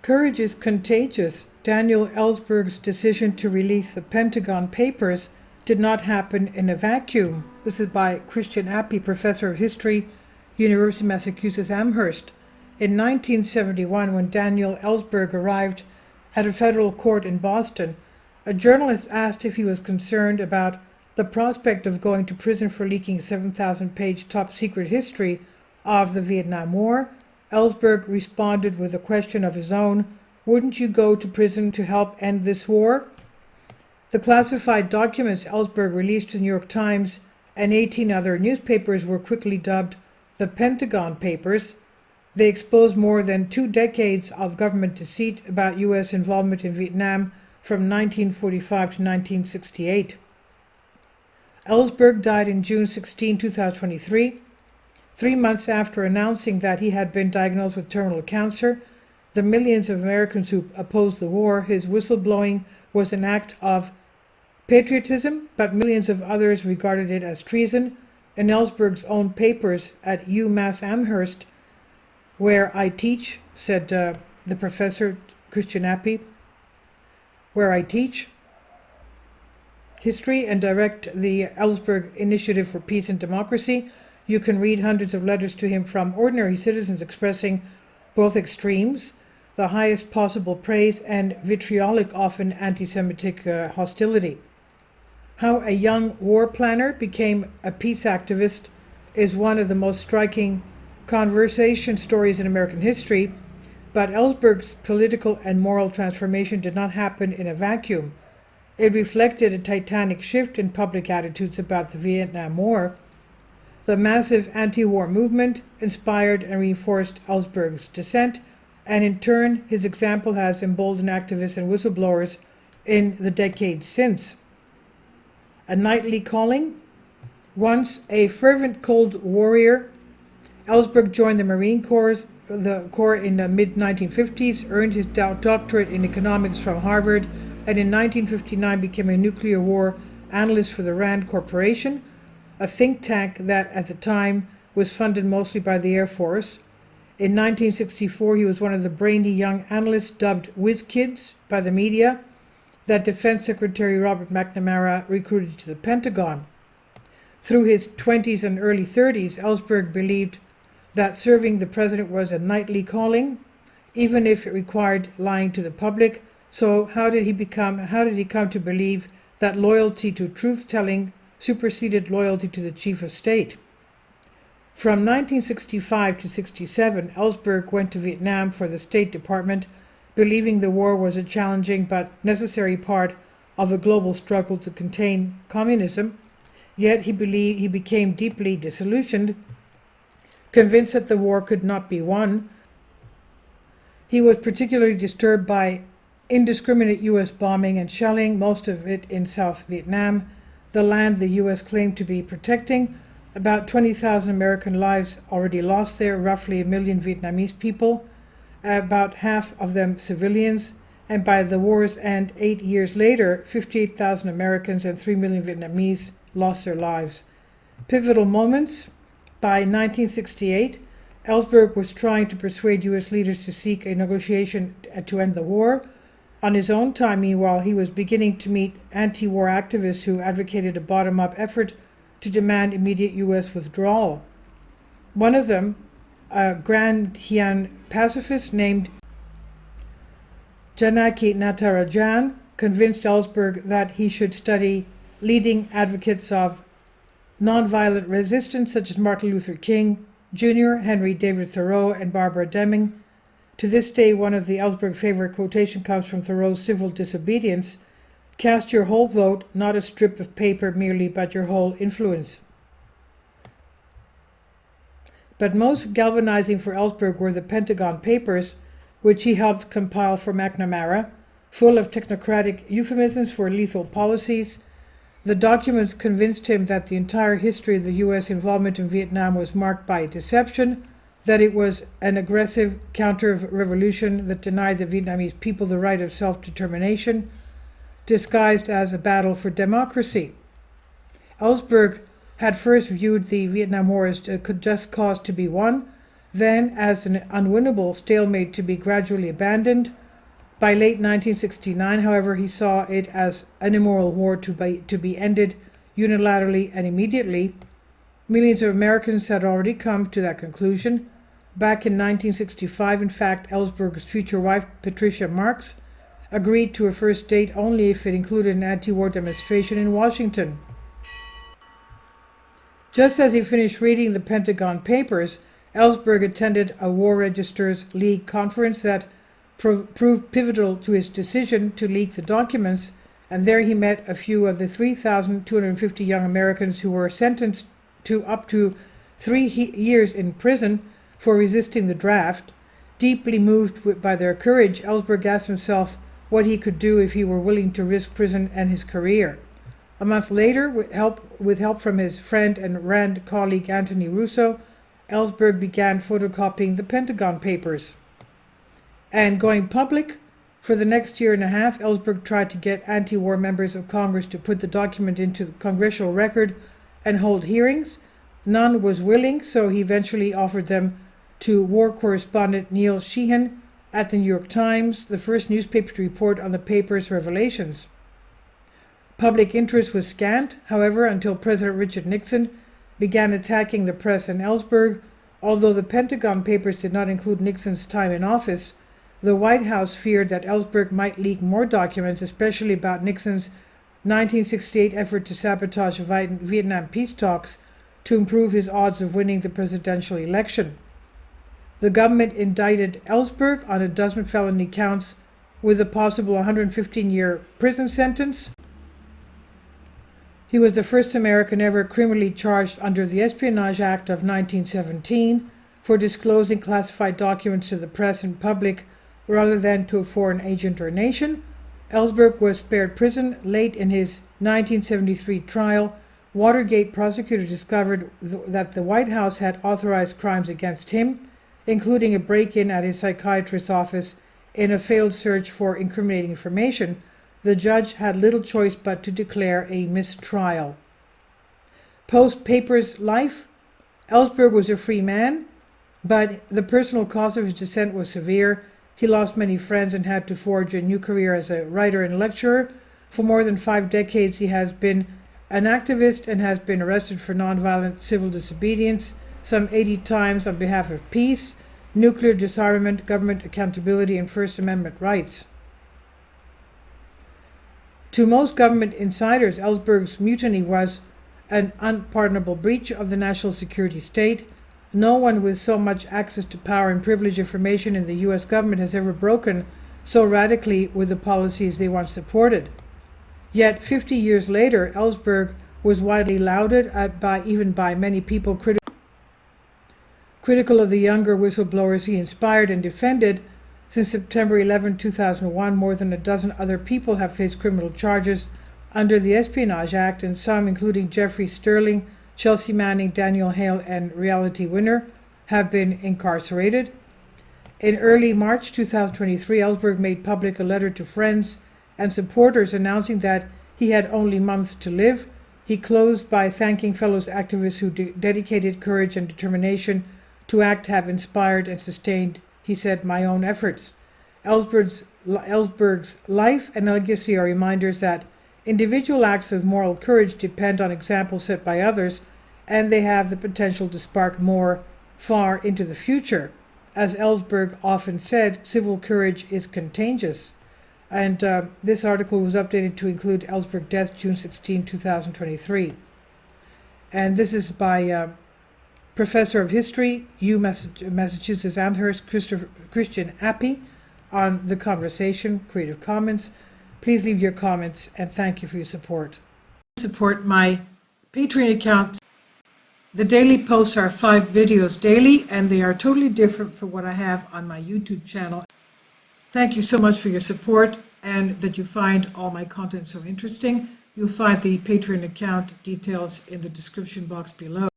Courage is contagious. Daniel Ellsberg's decision to release the Pentagon Papers did not happen in a vacuum. This is by Christian Appy, professor of history, University of Massachusetts Amherst. In 1971, when Daniel Ellsberg arrived at a federal court in Boston, a journalist asked if he was concerned about the prospect of going to prison for leaking 7,000-page top-secret history of the Vietnam War. Ellsberg responded with a question of his own: "Wouldn't you go to prison to help end this war?" The classified documents Ellsberg released to the New York Times and 18 other newspapers were quickly dubbed the Pentagon Papers. They exposed more than 2 decades of government deceit about U.S. involvement in Vietnam from 1945 to 1968. Ellsberg died in June 16, 2023. 3 months after announcing that he had been diagnosed with terminal cancer, the millions of Americans who opposed the war, his whistleblowing was an act of patriotism, but millions of others regarded it as treason. In Ellsberg's own papers at UMass Amherst, where I teach, said the professor, Christian Appy, where I teach history and direct the Ellsberg Initiative for Peace and Democracy, you can read hundreds of letters to him from ordinary citizens expressing both extremes, the highest possible praise, and vitriolic, often anti-Semitic hostility. How a young war planner became a peace activist is one of the most striking conversation stories in American history, but Ellsberg's political and moral transformation did not happen in a vacuum. It reflected a titanic shift in public attitudes about the Vietnam War. The massive anti-war movement inspired and reinforced Ellsberg's dissent, and in turn, his example has emboldened activists and whistleblowers in the decades since. A knightly calling. Once a fervent Cold Warrior, Ellsberg joined the Marine Corps in the mid-1950s, earned his doctorate in economics from Harvard, and in 1959 became a nuclear war analyst for the RAND Corporation, a think tank that at the time was funded mostly by the Air Force. In 1964, he was one of the brainy young analysts dubbed whiz kids by the media that Defense Secretary Robert McNamara recruited to the Pentagon. Through his 20s and early 30s, Ellsberg believed that serving the president was a knightly calling, even if it required lying to the public. So how did he come to believe that loyalty to truth-telling superseded loyalty to the chief of state? From 1965 to 67, Ellsberg went to Vietnam for the State Department, believing the war was a challenging but necessary part of a global struggle to contain communism. Yet he became deeply disillusioned, convinced that the war could not be won. He was particularly disturbed by indiscriminate U.S. bombing and shelling, most of it in South Vietnam, the land the U.S. claimed to be protecting. About 20,000 American lives already lost there, roughly 1 million Vietnamese people, about half of them civilians, and by the war's end 8 years later, 58,000 Americans and 3 million Vietnamese lost their lives. Pivotal moments. By 1968, Ellsberg was trying to persuade U.S. leaders to seek a negotiation to end the war. On his own time, meanwhile, he was beginning to meet anti-war activists who advocated a bottom-up effort to demand immediate U.S. withdrawal. One of them, a Grand Hien pacifist named Janaki Natarajan, convinced Ellsberg that he should study leading advocates of nonviolent resistance such as Martin Luther King Jr., Henry David Thoreau, and Barbara Deming. To this day, one of the Ellsberg favorite quotation comes from Thoreau's Civil Disobedience: "Cast your whole vote, not a strip of paper merely, but your whole influence." But most galvanizing for Ellsberg were the Pentagon Papers, which he helped compile for McNamara, full of technocratic euphemisms for lethal policies. The documents convinced him that the entire history of the U.S. involvement in Vietnam was marked by deception, that it was an aggressive counter-revolution that denied the Vietnamese people the right of self-determination, disguised as a battle for democracy. Ellsberg had first viewed the Vietnam War as a just cause to be won, then as an unwinnable stalemate to be gradually abandoned. By late 1969, however, he saw it as an immoral war to be ended unilaterally and immediately. Millions of Americans had already come to that conclusion. Back in 1965, in fact, Ellsberg's future wife, Patricia Marx, agreed to a first date only if it included an anti-war demonstration in Washington. Just as he finished reading the Pentagon papers, Ellsberg attended a War Registers League conference that proved pivotal to his decision to leak the documents, and there he met a few of the 3,250 young Americans who were sentenced to up to 3 years in prison for resisting the draft. Deeply moved by their courage, Ellsberg asked himself what he could do if he were willing to risk prison and his career. A month later, with help from his friend and Rand colleague Anthony Russo, Ellsberg began photocopying the Pentagon papers. And going public, for the next year and a half, Ellsberg tried to get anti-war members of Congress to put the document into the congressional record and hold hearings. None was willing, so he eventually offered them to war correspondent Neil Sheehan at the New York Times, the first newspaper to report on the paper's revelations. Public interest was scant, however, until President Richard Nixon began attacking the press and Ellsberg. Although the Pentagon papers did not include Nixon's time in office, the White House feared that Ellsberg might leak more documents, especially about Nixon's 1968 effort to sabotage Vietnam peace talks to improve his odds of winning the presidential election. The government indicted Ellsberg on a dozen felony counts with a possible 115-year prison sentence. He was the first American ever criminally charged under the Espionage Act of 1917 for disclosing classified documents to the press and public rather than to a foreign agent or nation. Ellsberg was spared prison late in his 1973 trial. Watergate prosecutors discovered that the White House had authorized crimes against him, including a break-in at his psychiatrist's office in a failed search for incriminating information. The judge had little choice but to declare a mistrial. Post-Papers life, Ellsberg was a free man, but the personal cost of his descent was severe. He lost many friends and had to forge a new career as a writer and lecturer. For more than 5 decades, he has been an activist and has been arrested for nonviolent civil disobedience, some 80 times on behalf of peace, nuclear disarmament, government accountability, and First Amendment rights. To most government insiders, Ellsberg's mutiny was an unpardonable breach of the national security state. No one with so much access to power and privileged information in the U.S. government has ever broken so radically with the policies they once supported. Yet 50 years later, Ellsberg was widely lauded even by many people critical of the younger whistleblowers he inspired and defended. Since September 11, 2001, more than a dozen other people have faced criminal charges under the Espionage Act, and some, including Jeffrey Sterling, Chelsea Manning, Daniel Hale, and Reality Winner, have been incarcerated. In early March 2023, Ellsberg made public a letter to friends and supporters announcing that he had only months to live. He closed by thanking fellow activists who dedicated courage and determination to act have inspired and sustained, he said, my own efforts. Ellsberg's life and legacy are reminders that individual acts of moral courage depend on examples set by others, and they have the potential to spark more far into the future. As Ellsberg often said, civil courage is contagious. And this article was updated to include Ellsberg death, June 16, 2023. And this is by Professor of History, Massachusetts Amherst, Christian Appy, on The Conversation, Creative Commons. Please leave your comments, and thank you for your support. Support my Patreon account. The daily posts are 5 videos daily, and they are totally different from what I have on my YouTube channel. Thank you so much for your support and that you find all my content so interesting. You'll find the Patreon account details in the description box below.